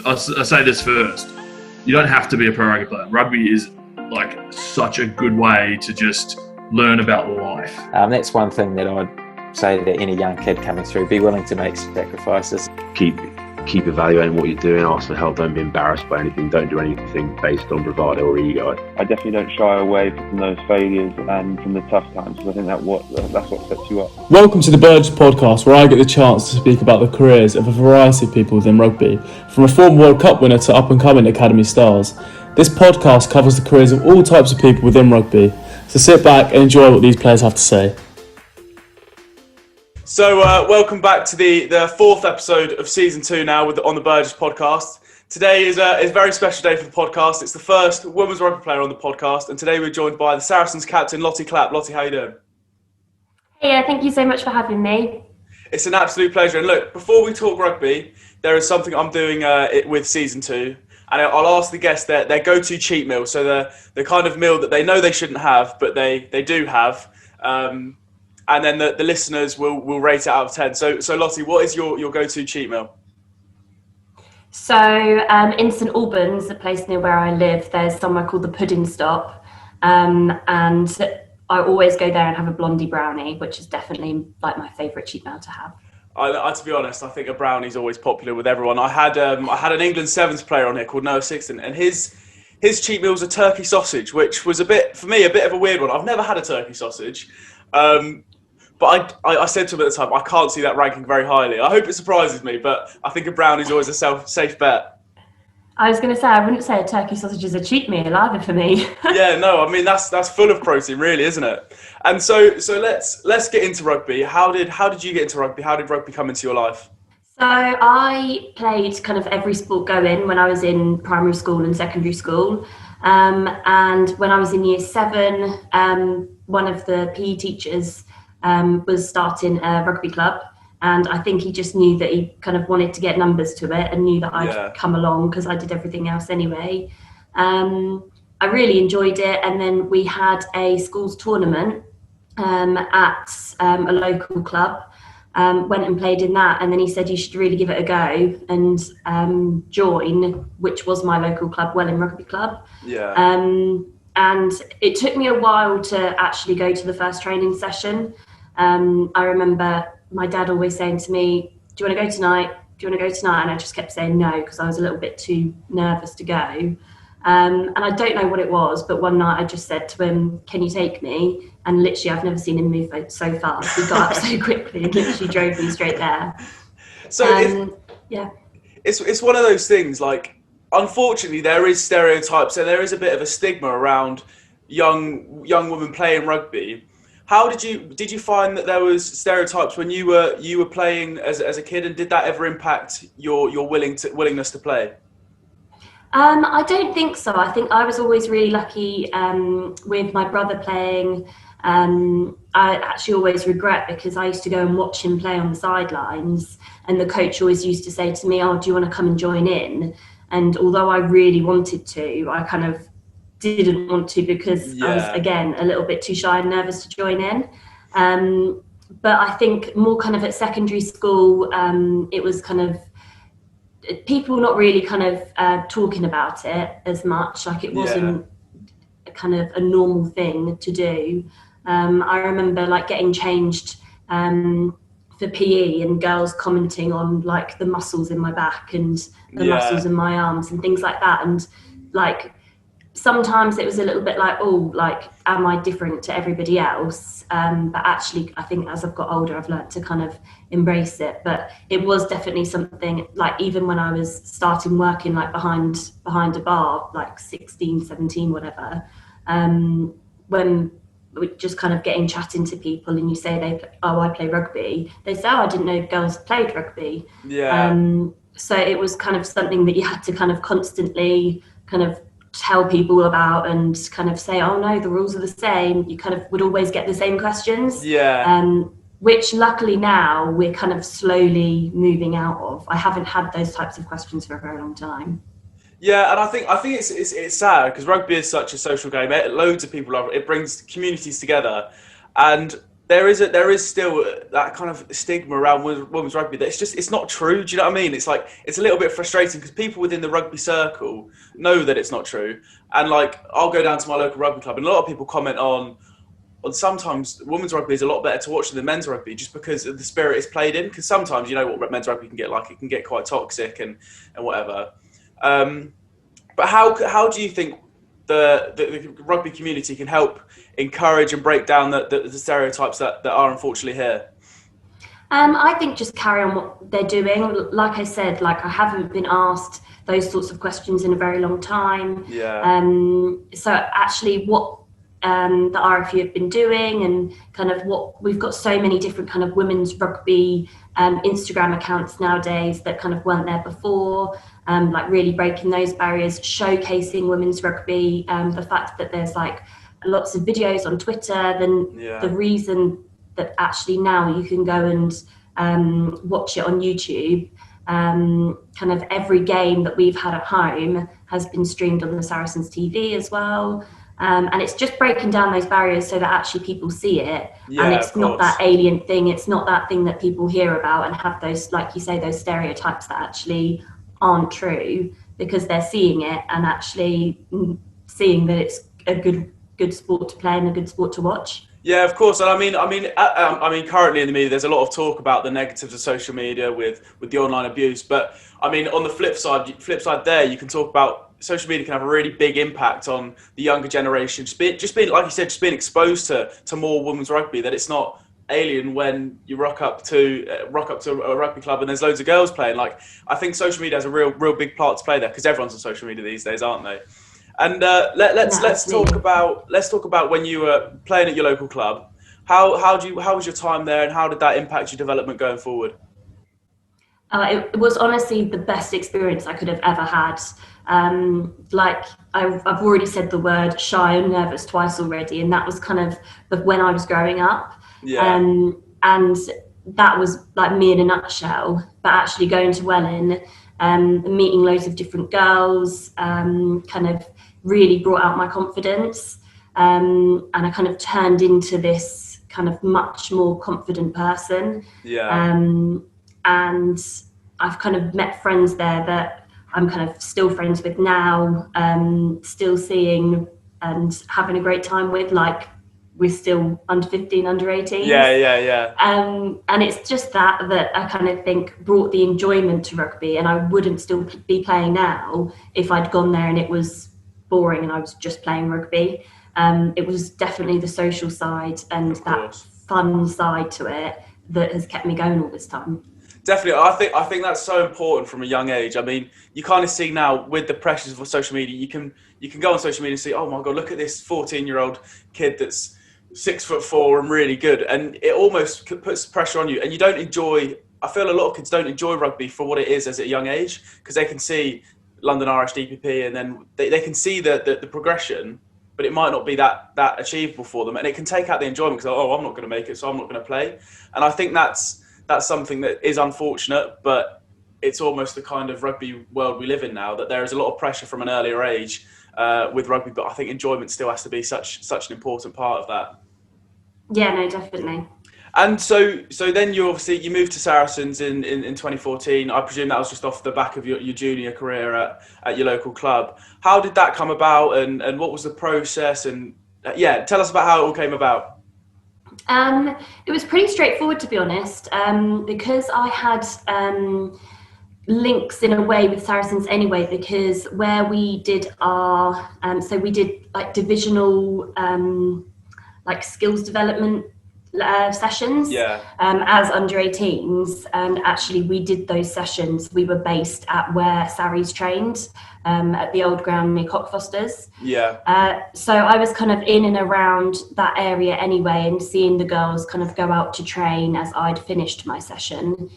I say this first. You don't have to be a pro rugby player. Rugby is like such a good way to just learn about life. That's one thing that I'd say to any young kid coming through: be willing to make sacrifices. Keep evaluating what you're doing. Ask for help. Don't be embarrassed by anything. Don't do anything based on bravado or ego. I definitely don't shy away from those failures and from the tough times, because I think that's what sets you up. Welcome to the Burgess Podcast, where I get the chance to speak about the careers of a variety of people within rugby, from a former World Cup winner to up-and-coming academy stars. This podcast covers the careers of all types of people within rugby, so sit back and enjoy what these players have to say. So welcome back to the fourth episode of season 2 now on the Burgess Podcast. Today is a very special day for the podcast. It's the first women's rugby player on the podcast, and today we're joined by the Saracens captain, Lotte Clapp. Lotte, how you doing? Hey, thank you so much for having me. It's an absolute pleasure. And look, before we talk rugby, there is something I'm doing with season 2, and I'll ask the guests their go-to cheat meal. So the kind of meal that they know they shouldn't have, but they do have. And then the listeners will rate it out of 10. So Lotte, what is your go-to cheat meal? So in St Albans, a place near where I live, there's somewhere called the Pudding Stop. And I always go there and have a blondie brownie, which is definitely like my favourite cheat meal to have. To be honest, I think a brownie's always popular with everyone. I had an England Sevens player on here called Noah Sixton, and his cheat meal was a turkey sausage, which was a bit of a weird one. I've never had a turkey sausage. But I said to him at the time, I can't see that ranking very highly. I hope it surprises me, but I think a brownie's always a safe bet. I was going to say, I wouldn't say a turkey sausage is a cheat meal either for me. Yeah, no, I mean that's full of protein, really, isn't it? And so let's get into rugby. How did you get into rugby? How did rugby come into your life? So I played kind of every sport going when I was in primary school and secondary school. And when I was in year 7, one of the PE teachers was starting a rugby club, and I think he just knew that he kind of wanted to get numbers to it and knew that I'd come along because I did everything else anyway. I really enjoyed it, and then we had a schools tournament at a local club. Went and played in that, and then he said you should really give it a go and join, which was my local club, Welling Rugby Club. Yeah. And it took me a while to actually go to the first training session. I remember my dad always saying to me, do you want to go tonight? Do you want to go tonight? And I just kept saying no, because I was a little bit too nervous to go. And I don't know what it was, but one night I just said to him, can you take me? And literally I've never seen him move so fast. He got up so quickly and literally drove me straight there. So it's one of those things, like, unfortunately there is stereotypes and there is a bit of a stigma around young women playing rugby. How did you find that there was stereotypes when you were playing as a kid, and did that ever impact your willingness to play? I don't think so. I think I was always really lucky with my brother playing. I actually always regret, because I used to go and watch him play on the sidelines, and the coach always used to say to me, oh, do you want to come and join in? And although I really wanted to, I kind of didn't want to, because I was, again, a little bit too shy and nervous to join in. But I think more kind of at secondary school, it was kind of people not really kind of talking about it as much. Like, it wasn't kind of a normal thing to do. I remember like getting changed for PE and girls commenting on like the muscles in my back and the muscles in my arms and things like that. And like, sometimes it was a little bit like, oh, like, am I different to everybody else? But actually, I think as I've got older, I've learned to kind of embrace it. But it was definitely something, like, even when I was starting working like behind a bar, like 16, 17, whatever, when we're just kind of getting chatting to people and you say I play rugby, they say, oh, I didn't know girls played rugby. So it was kind of something that you had to kind of constantly kind of tell people about and kind of say, oh no, the rules are the same. You kind of would always get the same questions. Which luckily now we're kind of slowly moving out of. I haven't had those types of questions for a very long time. Yeah, and I think it's sad, because rugby is such a social game. Loads of people love it. It brings communities together, and there is still that kind of stigma around women's rugby that it's not true. Do you know what I mean? It's like, it's a little bit frustrating because people within the rugby circle know that it's not true. And like, I'll go down to my local rugby club and a lot of people comment on sometimes women's rugby is a lot better to watch than men's rugby just because of the spirit it's played in. Because sometimes, you know what men's rugby can get like, it can get quite toxic and whatever. But how do you think the rugby community can help encourage and break down the stereotypes that are unfortunately here? I think just carry on what they're doing. Like I said, like I haven't been asked those sorts of questions in a very long time. Yeah. So actually what the RFU have been doing and kind of what we've got so many different kind of women's rugby Instagram accounts nowadays that kind of weren't there before, like really breaking those barriers, showcasing women's rugby, the fact that there's like lots of videos on Twitter, then the reason that actually now you can go and watch it on YouTube. Kind of every game that we've had at home has been streamed on the Saracens TV as well. And it's just breaking down those barriers so that actually people see it. And it's not that alien thing. It's not that thing that people hear about and have those, like you say, those stereotypes that actually aren't true, because they're seeing it and actually seeing that it's a good sport to play and a good sport to watch. Yeah, of course. And I mean, currently in the media, there's a lot of talk about the negatives of social media with the online abuse. But I mean, on the flip side there, you can talk about social media can have a really big impact on the younger generation. Just being, like you said, just being exposed to more women's rugby. That it's not alien when you rock up to a rugby club and there's loads of girls playing. Like, I think social media has a real big part to play there because everyone's on social media these days, aren't they? And let's talk about when you were playing at your local club. How was your time there, and how did that impact your development going forward? It was honestly the best experience I could have ever had. Like I've already said the word shy and nervous twice already, and that was kind of when I was growing up. Yeah. And that was like me in a nutshell. But actually going to Welling, meeting loads of different girls, kind of really brought out my confidence, and I kind of turned into this kind of much more confident person. Yeah. And I've kind of met friends there that I'm kind of still friends with now, still seeing and having a great time with. Like, we're still under 15, under 18. Yeah. And it's just that I kind of think brought the enjoyment to rugby, and I wouldn't still be playing now if I'd gone there and it was boring and I was just playing rugby. It was definitely the social side and that fun side to it that has kept me going all this time. Definitely. I think that's so important from a young age. I mean, you kind of see now with the pressures of social media, you can go on social media and see, oh my God, look at this 14-year-old kid that's 6'4" and really good. And it almost puts pressure on you, and you don't enjoy, I feel a lot of kids don't enjoy rugby for what it is as a young age, because they can see London Irish DPP and then they can see the progression, but it might not be that achievable for them. And it can take out the enjoyment because, oh, I'm not going to make it, so I'm not going to play. And I think that's something that is unfortunate, but it's almost the kind of rugby world we live in now, that there is a lot of pressure from an earlier age with rugby, but I think enjoyment still has to be such an important part of that. Yeah, no, definitely. And so then you moved to Saracens in 2014. I presume that was just off the back of your junior career at your local club. How did that come about, and what was the process? And tell us about how it all came about. It was pretty straightforward, to be honest, because I had links in a way with Saracens anyway, because where we did our, so we did like divisional like skills development sessions as under 18s, and actually we did those sessions, we were based at where Sarries trained, at the old ground near Cockfosters. So I was kind of in and around that area anyway, and seeing the girls kind of go out to train as I'd finished my session.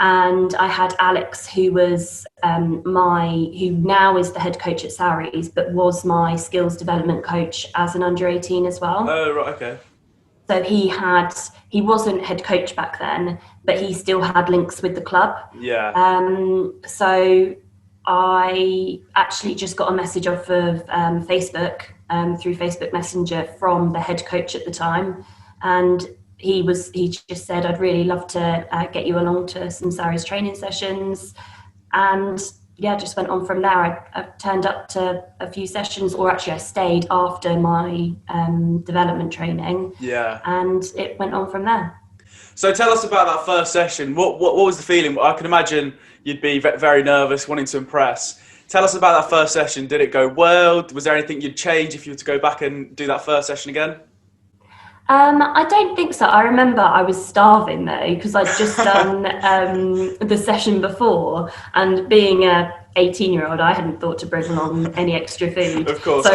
And I had Alex, who was who now is the head coach at Sarries, but was my skills development coach as an under 18 as well. Oh, right, okay. So he wasn't head coach back then, but he still had links with the club. Yeah. So I actually just got a message off of Facebook, through Facebook Messenger, from the head coach at the time. And he just said, I'd really love to get you along to some Saracens training sessions. And yeah, just went on from there. I turned up to a few sessions, or actually I stayed after my development training. Yeah. And it went on from there. So tell us about that first session. What was the feeling? I can imagine you'd be very nervous, wanting to impress. Tell us about that first session. Did it go well? Was there anything you'd change if you were to go back and do that first session again? I don't think so. I remember I was starving though, because I'd just done the session before, and being a 18-year-old, I hadn't thought to bring along any extra food. Of course.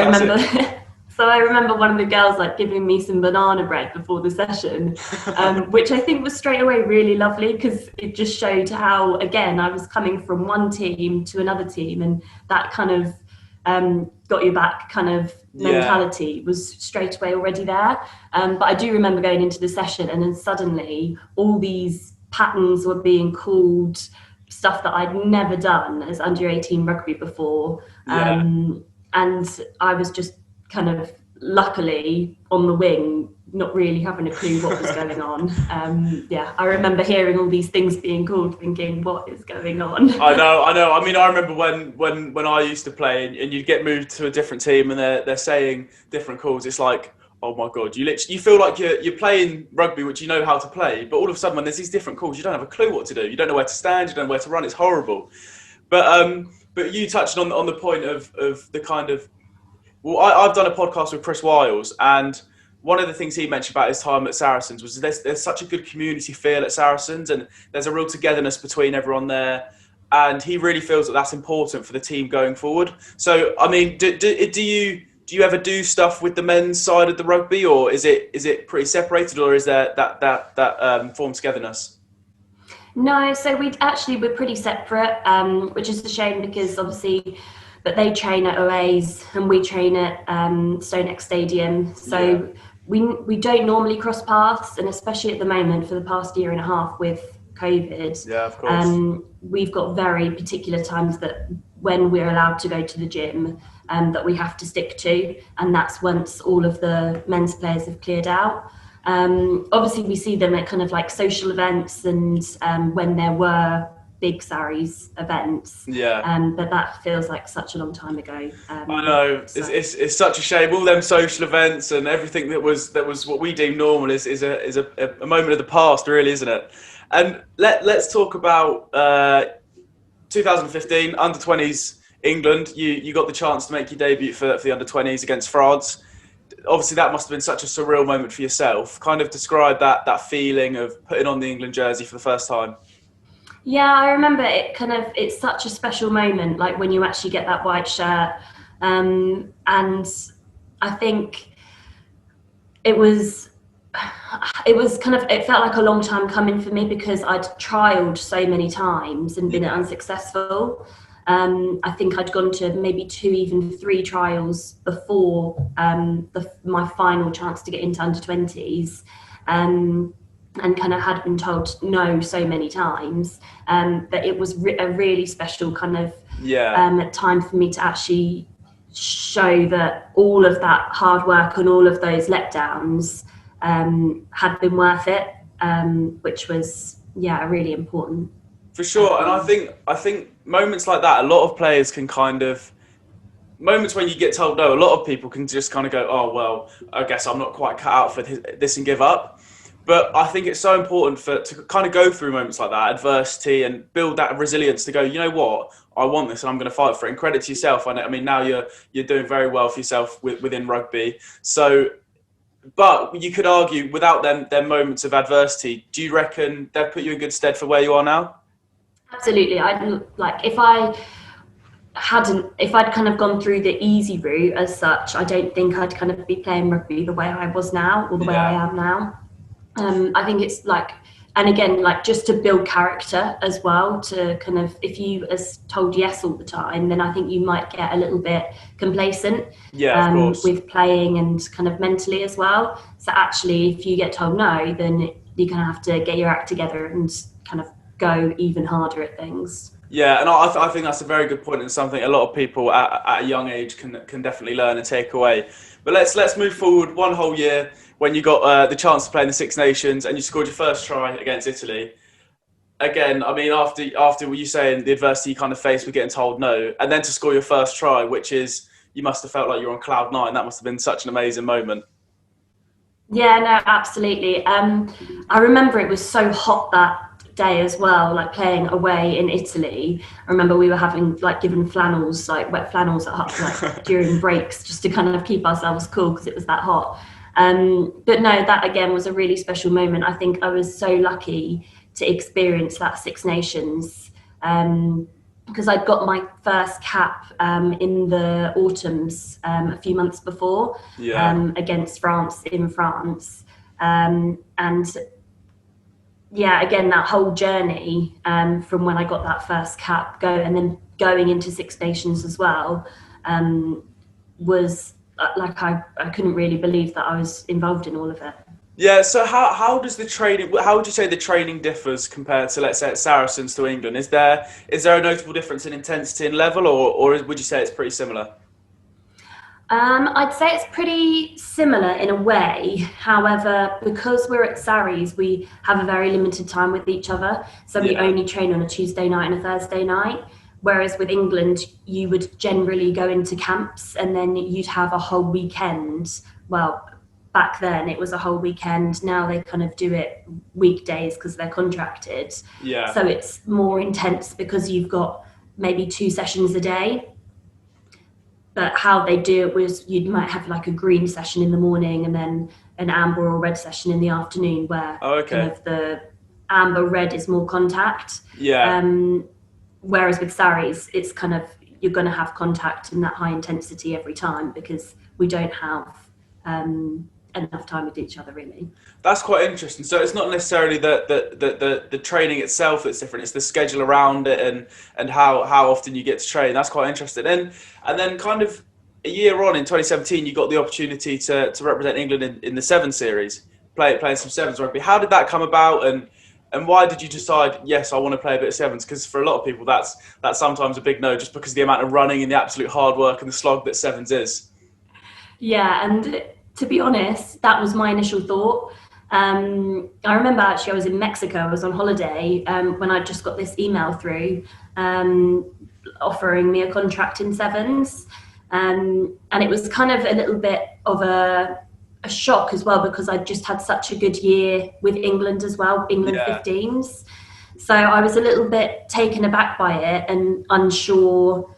So I remember one of the girls like giving me some banana bread before the session, which I think was straight away really lovely, because it just showed how, again, I was coming from one team to another team, and that kind of got your back kind of mentality was straight away already there. But I do remember going into the session, and then suddenly all these patterns were being called, stuff that I'd never done as under 18 rugby before. And I was just kind of luckily on the wing, not really having a clue what was going on. I remember hearing all these things being called, thinking, what is going on? I know. I mean, I remember when I used to play, and you'd get moved to a different team, and they're saying different calls. It's like, oh my God, you feel like you're playing rugby, which you know how to play, but all of a sudden when there's these different calls, you don't have a clue what to do. You don't know where to stand, you don't know where to run. It's horrible. But you touched on the point of the kind of, well, I've done a podcast with Chris Wiles, and one of the things he mentioned about his time at Saracens was there's such a good community feel at Saracens, and there's a real togetherness between everyone there. And he really feels that that's important for the team going forward. So, I mean, do you ever do stuff with the men's side of the rugby, or is it pretty separated, or is there that form togetherness? No, so we're pretty separate, which is a shame, because obviously, but they train at OAs and we train at Stonex Stadium. So we don't normally cross paths, and especially at the moment for the past year and a half with COVID. Yeah, of course. We've got very particular times that when we're allowed to go to the gym that we have to stick to, and that's once all of the men's players have cleared out. Obviously we see them at kind of like social events and when there were big Saris events, but that feels like such a long time ago. I know, so. It's such a shame. All them social events and everything that was what we deem normal is a moment of the past, really, isn't it? And let's talk about 2015 under 20s England. You got the chance to make your debut for the under 20s against France. Obviously, that must have been such a surreal moment for yourself. Kind of describe that feeling of putting on the England jersey for the first time. Yeah, I remember it. It's such a special moment, like when you actually get that white shirt, and I think it felt like a long time coming for me, because I'd trialled so many times and been unsuccessful. I think I'd gone to maybe 2, even 3 trials before my final chance to get into under 20s, and kind of had been told no so many times. But it was a really special kind of time for me to actually show that all of that hard work and all of those letdowns had been worth it, which was really important. For sure. And I think moments like that, a lot of players can moments when you get told no, a lot of people can just kind of go, oh, well, I guess I'm not quite cut out for this, and give up. But I think it's so important to kind of go through moments like that, adversity, and build that resilience to go, you know what, I want this and I'm going to fight for it. And credit to yourself. I mean, now you're doing very well for yourself within rugby. So, but you could argue without them moments of adversity, do you reckon they've put you in good stead for where you are now? Absolutely. If I'd kind of gone through the easy route as such, I don't think I'd kind of be playing rugby the way I was now, or the way I am now. I think it's and again, just to build character as well, to kind of, if you are told yes all the time, then I think you might get a little bit complacent of course. With playing and kind of mentally as well. So actually, if you get told no, then you're going to have to get your act together and kind of go even harder at things. Yeah, and I think that's a very good point, and something a lot of people at a young age can definitely learn and take away. But let's move forward one whole year when you got the chance to play in the Six Nations and you scored your first try against Italy. Again, I mean, after what you saying, the adversity you kind of faced with getting told no, and then to score your first try, which is, you must have felt like you were on cloud nine. That must have been such an amazing moment. Yeah, no, absolutely. I remember it was so hot that day as well, like playing away in Italy. I remember we were having like given flannels, like wet flannels like during breaks, just to kind of keep ourselves cool because it was that hot. But no, that again was a really special moment. I think I was so lucky to experience that Six Nations because I'd got my first cap in the autumns a few months before against France in France. And yeah, again, that whole journey from when I got that first cap and then going into Six Nations as well was like I couldn't really believe that I was involved in all of it. Yeah, so how does the training? How would you say the training differs compared to, let's say, at Saracens to England? Is there a notable difference in intensity and level, or would you say it's pretty similar? I'd say it's pretty similar in a way. However, because we're at Sarries, we have a very limited time with each other. So we only train on a Tuesday night and a Thursday night. Whereas with England, you would generally go into camps and then you'd have a whole weekend. Well, back then it was a whole weekend. Now they kind of do it weekdays because they're contracted. Yeah. So it's more intense because you've got maybe 2 sessions a day. But how they do it was you might have like a green session in the morning and then an amber or red session in the afternoon where kind of the amber red is more contact. Yeah. Whereas with Sarries, it's kind of, you're going to have contact in that high intensity every time because we don't have enough time with each other really. That's quite interesting. So it's not necessarily the training itself that's different, it's the schedule around it and how often you get to train. That's quite interesting. And then kind of a year on in 2017, you got the opportunity to represent England in the Sevens series, playing some Sevens rugby. How did that come about and why did you decide, yes, I want to play a bit of Sevens? Because for a lot of people, that's sometimes a big no, just because of the amount of running and the absolute hard work and the slog that Sevens is. Yeah, and to be honest, that was my initial thought. I remember actually I was in Mexico, I was on holiday when I just got this email through offering me a contract in Sevens. And it was kind of a little bit of a shock as well because I just had such a good year with England as well, England 15s. So I was a little bit taken aback by it and unsure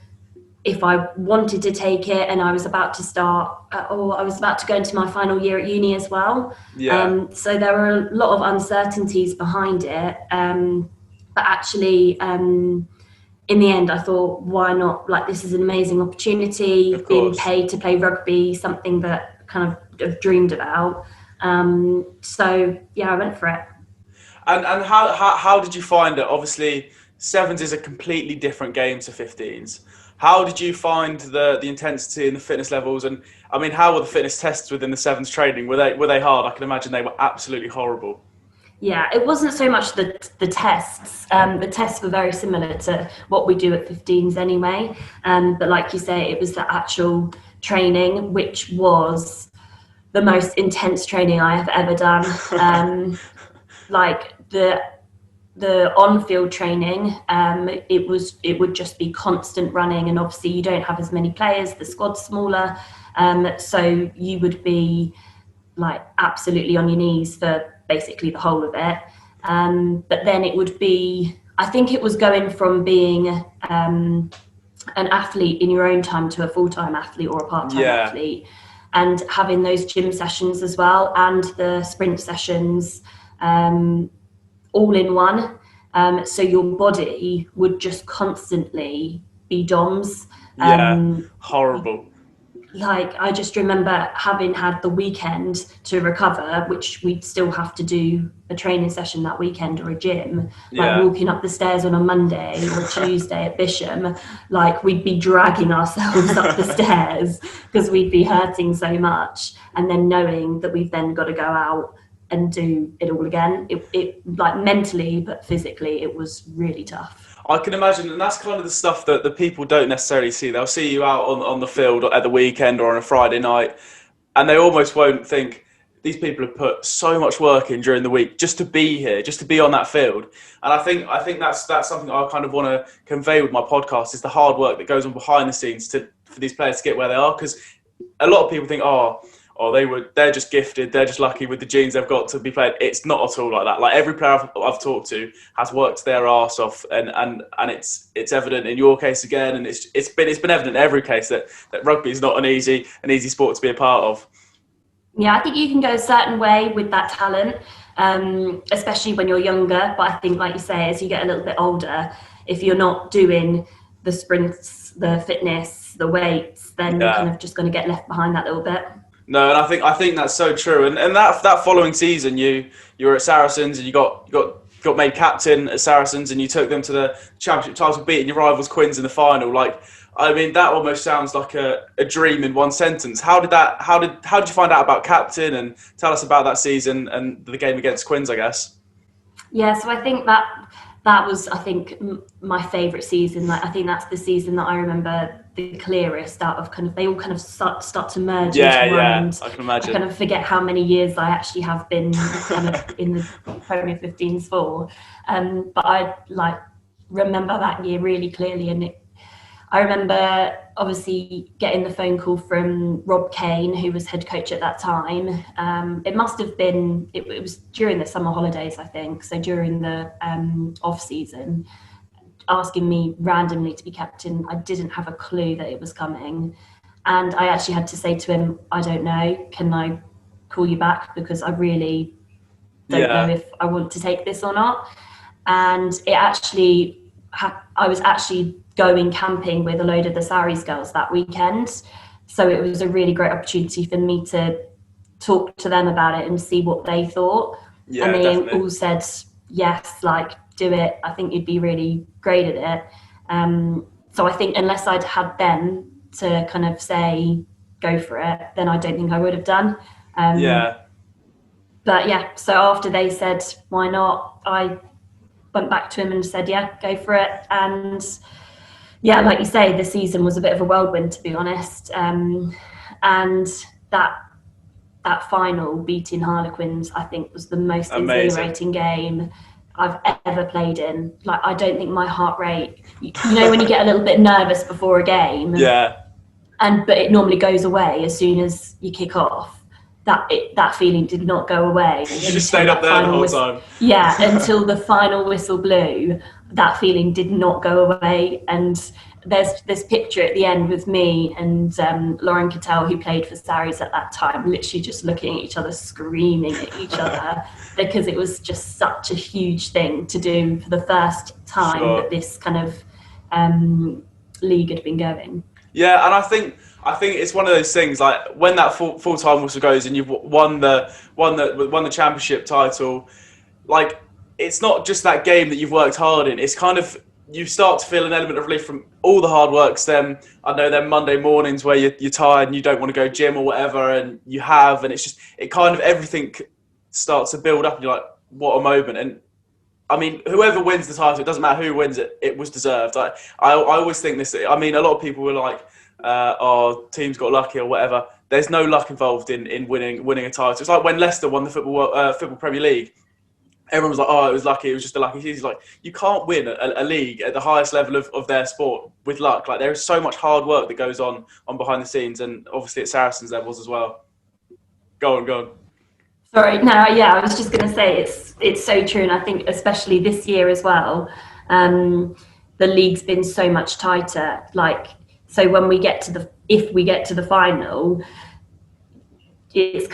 if I wanted to take it, and I was about to start, or I was about to go into my final year at uni as well. Yeah. So there were a lot of uncertainties behind it. But actually, in the end, I thought, why not? Like, this is an amazing opportunity, being paid to play rugby, something that kind of I've dreamed about. So yeah, I went for it. And how did you find it? Obviously, Sevens is a completely different game to 15s. How did you find the intensity and the fitness levels? And I mean, how were the fitness tests within the Sevens training? Were they hard? I can imagine they were absolutely horrible. Yeah, it wasn't so much the tests. The tests were very similar to what we do at 15s anyway. But like you say, it was the actual training, which was the most intense training I have ever done. Like the on-field training, it would just be constant running, and obviously you don't have as many players, the squad's smaller, so you would be like absolutely on your knees for basically the whole of it. But then it would be, I think it was going from being an athlete in your own time to a full-time athlete or a part-time athlete, and having those gym sessions as well and the sprint sessions all in one. So your body would just constantly be DOMS. Horrible. Like, I just remember having had the weekend to recover, which we'd still have to do a training session that weekend or a gym. Like walking up the stairs on a Monday or Tuesday at Bisham, like we'd be dragging ourselves up the stairs because we'd be hurting so much. And then knowing that we've then got to go out and do it all again. It like mentally, but physically, it was really tough. I can imagine, and that's kind of the stuff that the people don't necessarily see. They'll see you out on the field at the weekend or on a Friday night, and they almost won't think, these people have put so much work in during the week just to be here, just to be on that field. And I think that's something I kind of want to convey with my podcast, is the hard work that goes on behind the scenes for these players to get where they are. Because a lot of people think, they're just gifted, they're just lucky with the genes they've got to be played. It's not at all like that. Like, every player I've talked to has worked their arse off, and it's evident in your case again, and it's been evident in every case that rugby is not an easy sport to be a part of. Yeah, I think you can go a certain way with that talent, especially when you're younger. But I think, like you say, as you get a little bit older, if you're not doing the sprints, the fitness, the weights, then you're kind of just going to get left behind that little bit. No, and I think that's so true. And that following season, you were at Saracens, and you got made captain at Saracens, and you took them to the championship title, beating your rivals Quins in the final. Like, I mean, that almost sounds like a dream in one sentence. How did you find out about captain, and tell us about that season and the game against Quins, I guess? Yeah, so I think that was, I think, my favourite season. Like, I think that's the season that I remember the clearest out of kind of, they all kind of start to merge into one. Yeah, I can imagine. I kind of forget how many years I actually have been kind of in the Premier 15s for. But I remember that year really clearly, and I remember obviously getting the phone call from Rob Kane, who was head coach at that time. It must have been, it was during the summer holidays, I think, so during the off season, asking me randomly to be captain. I didn't have a clue that it was coming, and I actually had to say to him, I don't know, can I call you back, because I really don't know if I want to take this or not. And it actually, I was actually going camping with a load of the Saracens girls that weekend, so it was a really great opportunity for me to talk to them about it and see what they thought. And they definitely all said yes, like, do it, I think you'd be really great at it. So I think unless I'd had them to kind of say go for it, then I don't think I would have done. But yeah, so after they said why not, I went back to him and said go for it. And yeah, like you say, the season was a bit of a whirlwind, to be honest. And that final beating Harlequins, I think, was the most exhilarating game I've ever played in. Like, I don't think my heart rate, you know, when you get a little bit nervous before a game, but it normally goes away as soon as you kick off. That feeling did not go away. You just stayed up there the whole time. Yeah, until the final whistle blew, that feeling did not go away. And there's this picture at the end with me and Lauren Cattell, who played for Saracens at that time, literally just looking at each other, screaming at each other, because it was just such a huge thing to do for the first time that this kind of league had been going. Yeah, and I think it's one of those things, like, when that full-time whistle goes and you've won the championship title, like, it's not just that game that you've worked hard in. It's kind of, you start to feel an element of relief from all the hard work. Them Monday mornings where you're tired and you don't want to go gym or whatever, and it's just, it kind of, everything starts to build up, and you're like, what a moment. And I mean, whoever wins the title, it doesn't matter who wins it, it was deserved. I always think this, I mean, a lot of people were like, teams got lucky or whatever. There's no luck involved in winning a title. It's like when Leicester won the football Premier League. Everyone was like, it was lucky, it was just a lucky season. Like, you can't win a league at the highest level of their sport with luck. Like, there is so much hard work that goes on behind the scenes, and obviously at Saracens there was as well. Go on. Sorry, no, yeah, I was just going to say it's so true, and I think especially this year as well, the league's been so much tighter. Like, so when if we get to the final, it's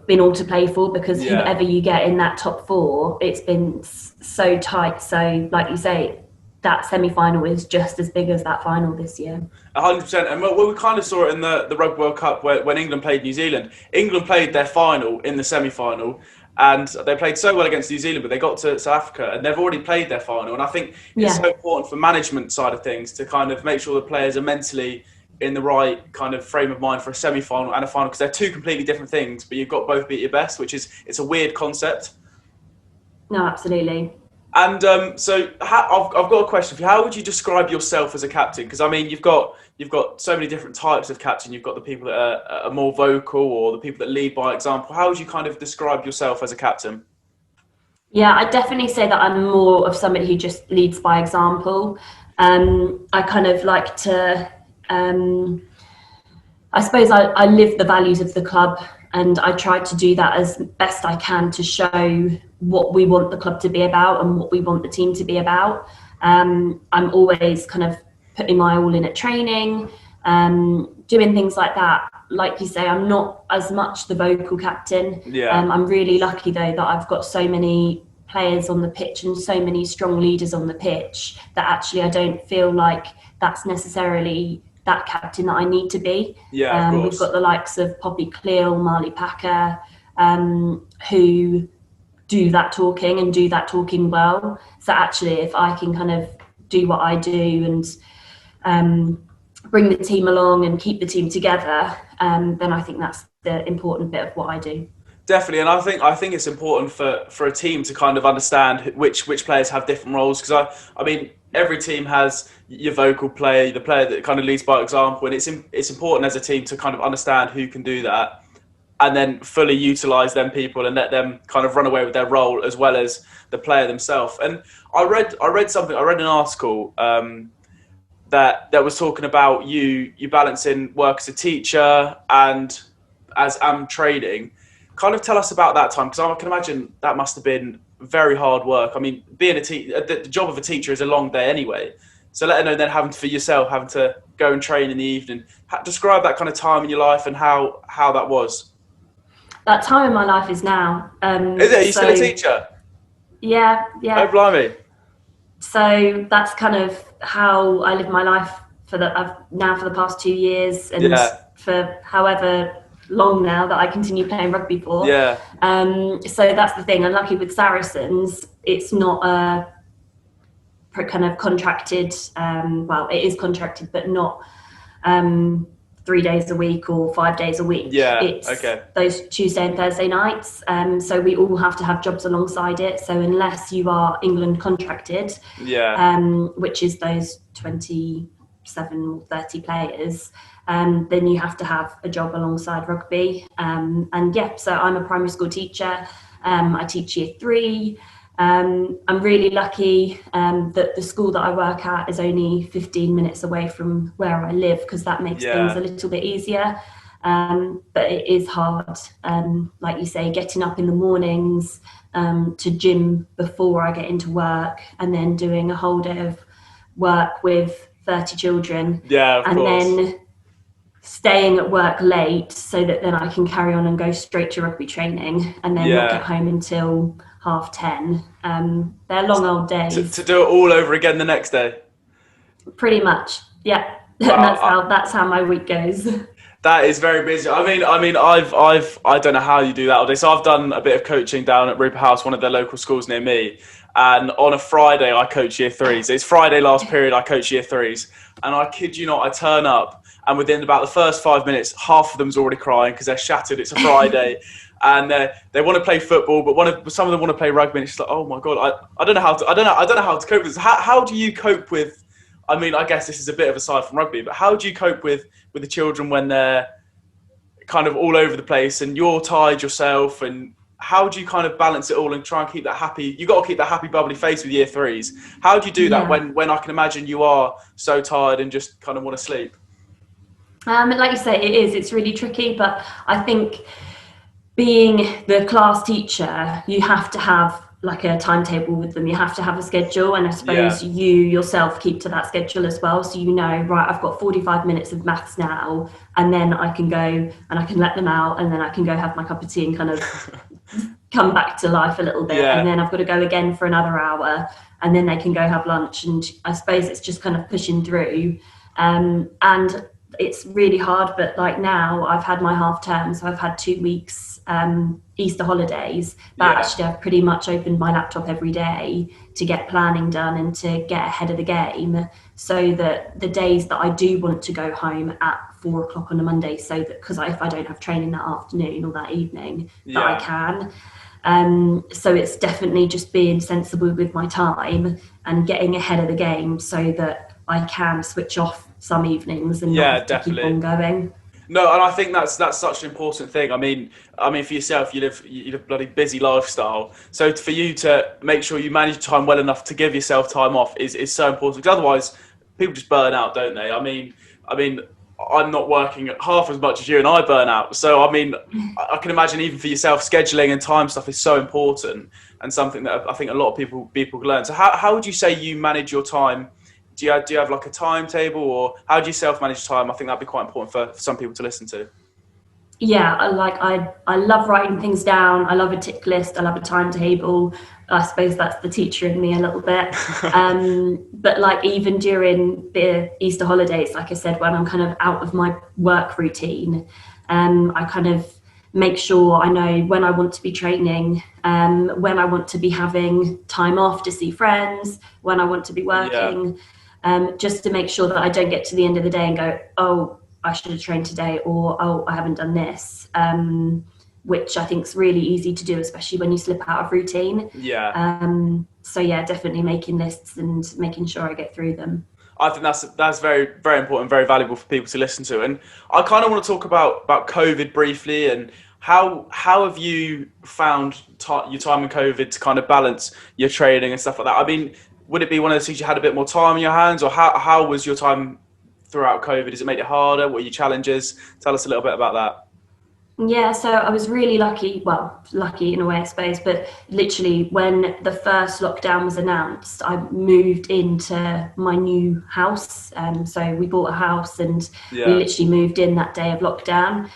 been all to play for, because whoever you get in that top four, it's been so tight. So, like you say, that semi-final is just as big as that final this year. 100%. And we kind of saw it in the Rugby World Cup when England played New Zealand. England played their final in the semi-final, and they played so well against New Zealand, but they got to South Africa and they've already played their final. And I think it's so important for management side of things to kind of make sure the players are mentally in the right kind of frame of mind for a semi-final and a final, because they're two completely different things, but you've got both be at your best, it's a weird concept. No, absolutely. And so I've got a question for you. How would you describe yourself as a captain? Because I mean, you've got so many different types of captain. You've got the people that are more vocal, or the people that lead by example. How would you kind of describe yourself as a captain? Yeah, I'd definitely say that I'm more of somebody who just leads by example. I kind of like to, I suppose I live the values of the club, and I try to do that as best I can to show what we want the club to be about and what we want the team to be about. I'm always kind of putting my all in at training, doing things like that. Like you say, I'm not as much the vocal captain. Yeah. I'm really lucky though that I've got so many players on the pitch and so many strong leaders on the pitch that actually I don't feel like that's necessarily that captain that I need to be. Yeah, of course. We've got the likes of Poppy Cleal, Marley Packer, who do that talking and do that talking well. So actually, if I can kind of do what I do and bring the team along and keep the team together, then I think that's the important bit of what I do. Definitely, and I think it's important for a team to kind of understand which players have different roles, because I mean every team has your vocal player, the player that kind of leads by example, and it's important as a team to kind of understand who can do that, and then fully utilise them people and let them kind of run away with their role as well as the player themselves. And I read an article that was talking about you balancing work as a teacher and as trading. Kind of tell us about that time, because I can imagine that must have been very hard work. I mean, being the job of a teacher is a long day anyway. So let alone then having to go and train in the evening. Describe that kind of time in your life and how that was. That time in my life is now. Is it? Are you still a teacher? Yeah. Oh, blimey. So that's kind of how I live my life for the past 2 years, and for however long now that I continue playing rugby for. Yeah. So that's the thing. And lucky with Saracens, it's not a kind of contracted. Well, it is contracted, but not 3 days a week or 5 days a week. Yeah. It's okay. Those Tuesday and Thursday nights. So we all have to have jobs alongside it. So unless you are England contracted, which is those 27 or 30 players, then you have to have a job alongside rugby. So I'm a primary school teacher. I teach year 3. I'm really lucky that the school that I work at is only 15 minutes away from where I live, because that makes things a little bit easier. But it is hard, like you say, getting up in the mornings to gym before I get into work, and then doing a whole day of work with 30 children. Yeah, of course. And then staying at work late so that then I can carry on and go straight to rugby training, and then not get home until 10:30. They're long old days. To do it all over again the next day. Pretty much, yeah. Wow. That's how my week goes. That is very busy. I mean, I don't know how you do that all day. So I've done a bit of coaching down at Rupert House, one of the local schools near me. And on a Friday, I coach year 3s. It's Friday last period, I coach year 3s. And I kid you not, I turn up, and within about the first 5 minutes, half of them's already crying because they're shattered. It's a Friday. And they want to play football, but some of them want to play rugby. And it's just like, oh my God, I don't know how to cope with this. How do you cope with, I mean, I guess this is a bit of a side from rugby, but how do you cope with the children when they're kind of all over the place and you're tired yourself, and how do you kind of balance it all and try and keep that happy? You got to keep that happy, bubbly face with year 3s. How do you do that when I can imagine you are so tired and just kind of want to sleep? Like you say, it's really tricky, but I think being the class teacher, you have to have like a timetable with them. You have to have a schedule, and I suppose you yourself keep to that schedule as well. So you know, right, I've got 45 minutes of maths now, and then I can go and I can let them out, and then I can go have my cup of tea and kind of come back to life a little bit. And then I've got to go again for another hour, and then they can go have lunch. And I suppose it's just kind of pushing through. And it's really hard, but like now I've had my half term, so I've had 2 weeks Easter holidays, but actually I've pretty much opened my laptop every day to get planning done and to get ahead of the game, so that the days that I do want to go home at 4 o'clock on a Monday, so that because if I don't have training that afternoon or that evening, that I can. So it's definitely just being sensible with my time and getting ahead of the game so that I can switch off some evenings and not have to keep on going. No, and I think that's such an important thing. I mean, for yourself, you live a bloody busy lifestyle. So for you to make sure you manage time well enough to give yourself time off is so important. Because otherwise, people just burn out, don't they? I mean, I'm not working half as much as you, and I burn out. So I mean, I can imagine even for yourself, scheduling and time stuff is so important and something that I think a lot of people learn. So how would you say you manage your time? Do you have like a timetable, or how do you self-manage time? I think that'd be quite important for some people to listen to. Yeah, I love writing things down. I love a tick list. I love a timetable. I suppose that's the teacher in me a little bit. But like even during the Easter holidays, like I said, when I'm kind of out of my work routine, I kind of make sure I know when I want to be training, when I want to be having time off to see friends, when I want to be working. Yeah. Just to make sure that I don't get to the end of the day and go, oh, I should have trained today, or oh, I haven't done this, which I think is really easy to do, especially when you slip out of routine. Yeah. So yeah, definitely making lists and making sure I get through them. I think that's very, very important, very valuable for people to listen to. And I kind of want to talk about COVID briefly, and how have you found your time in COVID to kind of balance your training and stuff like that? I mean, would it be one of those things you had a bit more time in your hands, or how was your time throughout COVID? Does it make it harder? What were your challenges? Tell us a little bit about that. Yeah, so I was really lucky in a way, I suppose, but literally when the first lockdown was announced, I moved into my new house. So we bought a house and we literally moved in that day of lockdown.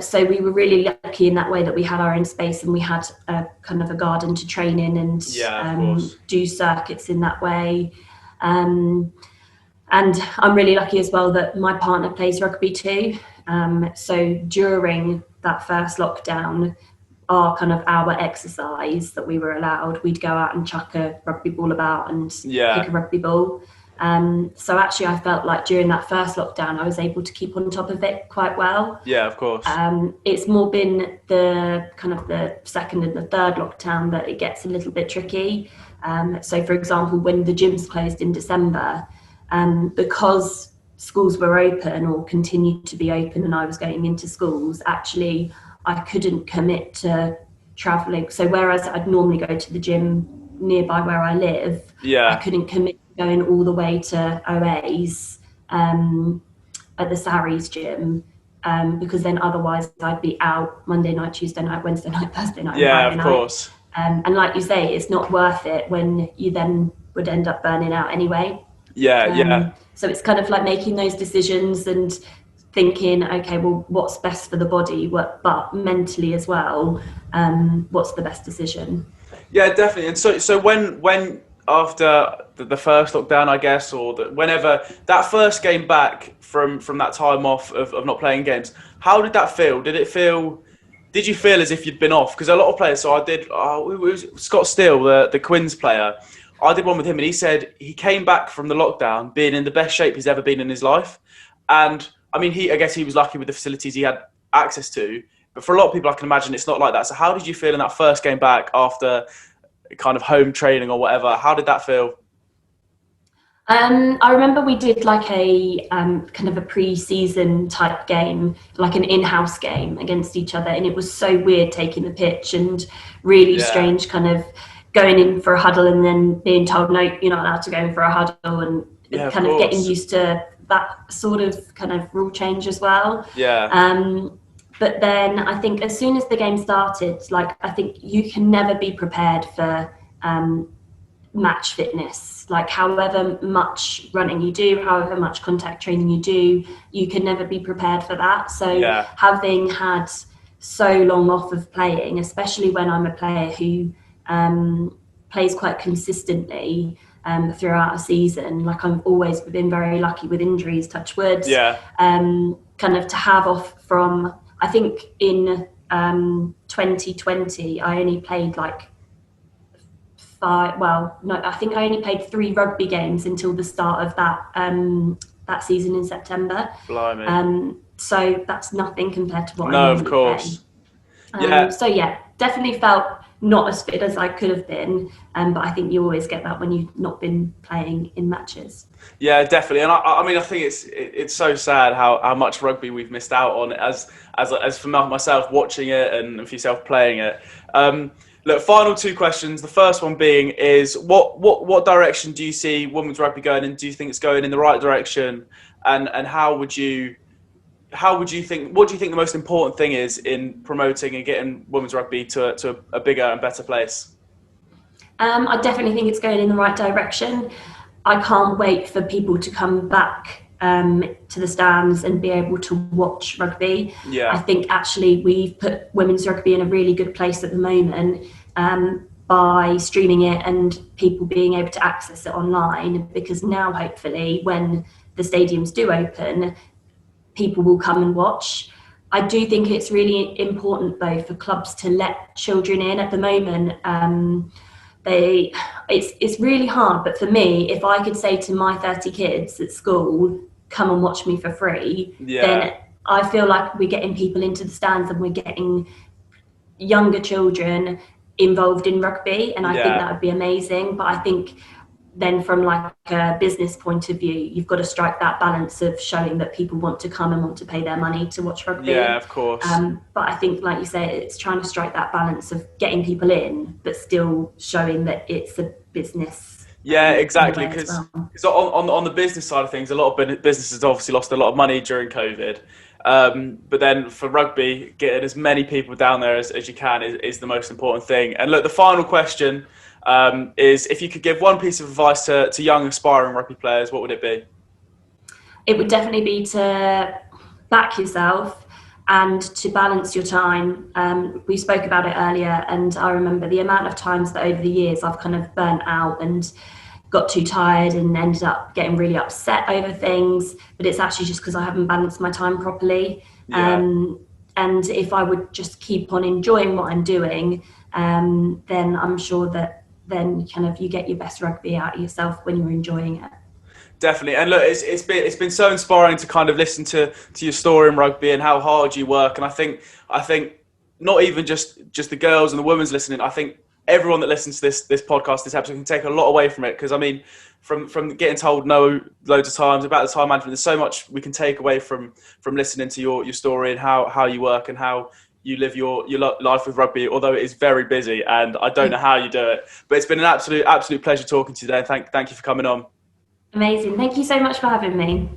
So we were really lucky in that way that we had our own space and we had a kind of a garden to train in and do circuits in that way. And I'm really lucky as well that my partner plays rugby too. So during that first lockdown, our exercise that we were allowed, we'd go out and chuck a rugby ball about and kick a rugby ball. So actually I felt like during that first lockdown I was able to keep on top of it quite well. Yeah, of course. It's more been the kind of the second and the third lockdown that it gets a little bit tricky. So for example, when the gyms closed in December, because schools were open or continued to be open and I was going into schools, actually I couldn't commit to travelling. So whereas I'd normally go to the gym nearby where I live, I couldn't commit going all the way to OA's at the Saracens gym, because then otherwise I'd be out Monday night, Tuesday night, Wednesday night, Thursday night. Yeah, of course. And like you say, it's not worth it when you then would end up burning out anyway. Yeah. So it's kind of like making those decisions and thinking, okay, well, what's best for the body, but mentally as well, what's the best decision? Yeah, definitely. And so when after the first lockdown, I guess, or whenever that first game back from that time off of not playing games, how did that feel? Did you feel as if you'd been off? Because a lot of players, so I did, it was Scott Steele, the Quins player, I did one with him and he said he came back from the lockdown being in the best shape he's ever been in his life. And I mean, I guess he was lucky with the facilities he had access to, but for a lot of people I can imagine it's not like that. So how did you feel in that first game back after kind of home training or whatever? How did that feel? I remember we did like a kind of a pre-season type game, like an in-house game against each other, and it was so weird taking the pitch and really strange kind of going in for a huddle and then being told, no, you're not allowed to go in for a huddle, and kind of getting used to that sort of kind of rule change as well. But then I think as soon as the game started, like I think you can never be prepared for match fitness. Like however much running you do, however much contact training you do, you can never be prepared for that. So having had so long off of playing, especially when I'm a player who plays quite consistently throughout a season, like I've always been very lucky with injuries, touch wood, kind of to have off from, I think in 2020 I only played like I think I only played 3 rugby games until the start of that season in September. Blimey. So that's nothing compared to what I normally play. So definitely felt not as fit as I could have been, but I think you always get that when you've not been playing in matches. Yeah, definitely. And I mean, I think it's so sad how much rugby we've missed out on as for myself watching it and for yourself playing it. Look, final two questions. The first one being is what direction do you see women's rugby going in? Do you think it's going in the right direction? And what do you think the most important thing is in promoting and getting women's rugby to a bigger and better place? I definitely think it's going in the right direction. I can't wait for people to come back to the stands and be able to watch rugby. Yeah. I think actually we've put women's rugby in a really good place at the moment by streaming it and people being able to access it online, because now hopefully when the stadiums do open, people will come and watch. I do think it's really important though for clubs to let children in. At the moment, it's really hard, but for me, if I could say to my 30 kids at school, come and watch me for free, then I feel like we're getting people into the stands and we're getting younger children involved in rugby, and I think that would be amazing. But I think then from like a business point of view, you've got to strike that balance of showing that people want to come and want to pay their money to watch rugby. Yeah, of course. But I think, like you say, it's trying to strike that balance of getting people in, but still showing that it's a business. Yeah, exactly. Because well. on the business side of things, a lot of businesses obviously lost a lot of money during COVID. But then for rugby, getting as many people down there as you can is the most important thing. And look, the final question is, if you could give one piece of advice to young aspiring rugby players, what would it be? It would definitely be to back yourself and to balance your time. We spoke about it earlier, and I remember the amount of times that over the years I've kind of burnt out and got too tired and ended up getting really upset over things, but it's actually just because I haven't balanced my time properly. And if I would just keep on enjoying what I'm doing, then I'm sure that then kind of you get your best rugby out of yourself when you're enjoying it. Definitely. And look, it's been so inspiring to kind of listen to your story in rugby and how hard you work. And I think not even just the girls and the women's listening, I think everyone that listens to this podcast, this episode, can take a lot away from it. Because I mean, from getting told no loads of times about the time management, there's so much we can take away from listening to your story and how you work and how you live your life with rugby, although it is very busy and I don't know how you do it. But it's been an absolute pleasure talking to you today. Thank you for coming on. Amazing. Thank you so much for having me.